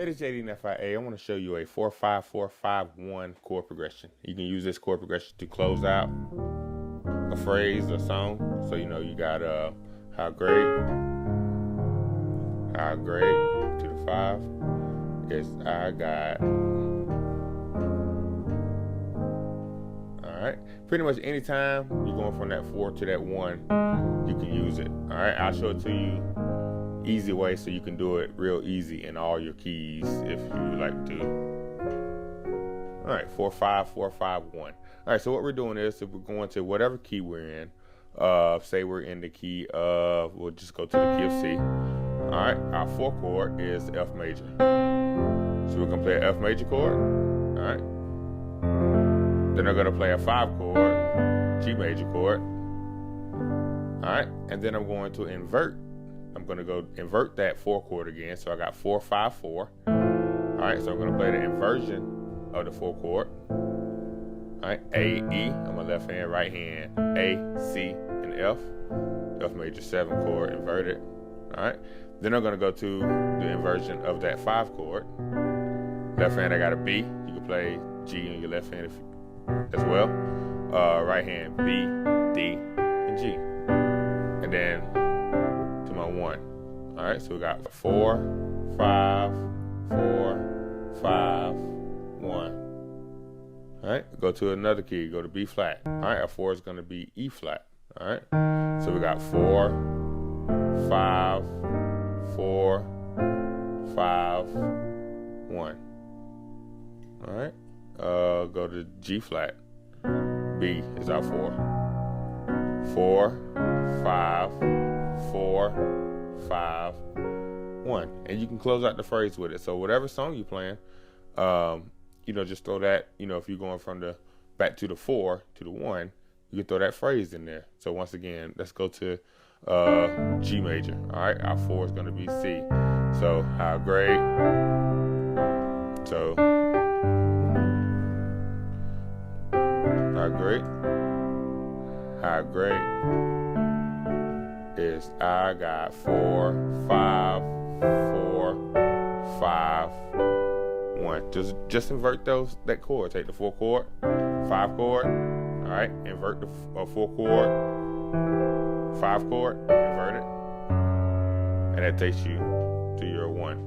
Hey, this is JD and FIA. I want to show you a 4-5-4-5-1 chord progression. You can use this chord progression to close out a phrase or song. So you know you got how great to the 5 is I got. All right, pretty much anytime you're going from that 4 to that 1, you can use it. All right, I'll show it to you easy way so you can do it real easy in all your keys if you would like to. All right, 4-5-4-5-1. All right, so what we're doing is if we're going to whatever key we're in, say we're in the key of, we'll just go to the key of C. All right, our 4 chord is F major. So we're gonna play an F major chord. All right. Then I'm gonna play a 5 chord, G major chord. All right, and then I'm going to invert. I'm going to go invert that 4 chord again. So I got 4-5-4. All right, so I'm going to play the inversion of the 4 chord. All right, A, E on my left hand, right hand, A, C, and F. F major 7 chord inverted. All right, then I'm going to go to the inversion of that 5 chord. Left hand, I got a B. You can play G on your left hand as well. Right hand, B, D, and G. And then to my 1. All right, so we got 4, 5, 4, 5, 1. All right, go to another key, go to B flat. All right, our 4 is going to be E flat. All right, so we got 4, 5, 4, 5, 1. All right, go to G flat. B is our 4. 4, 5, 4, 5, 1. And you can close out the phrase with it. So whatever song you're playing, just throw that, if you're going from the back to the 4 to the 1, you can throw that phrase in there. So once again, let's go to G major. All right, our 4 is going to be C. So how great. So how great is I got 4, 5, 4, 5, 1. Just invert that chord. Take the 4 chord, 5 chord. All right, invert the 4 chord, 5 chord, invert it, and that takes you to your 1.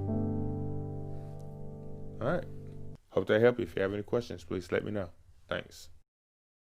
All right. Hope that helped you. If you have any questions, please let me know. Thanks.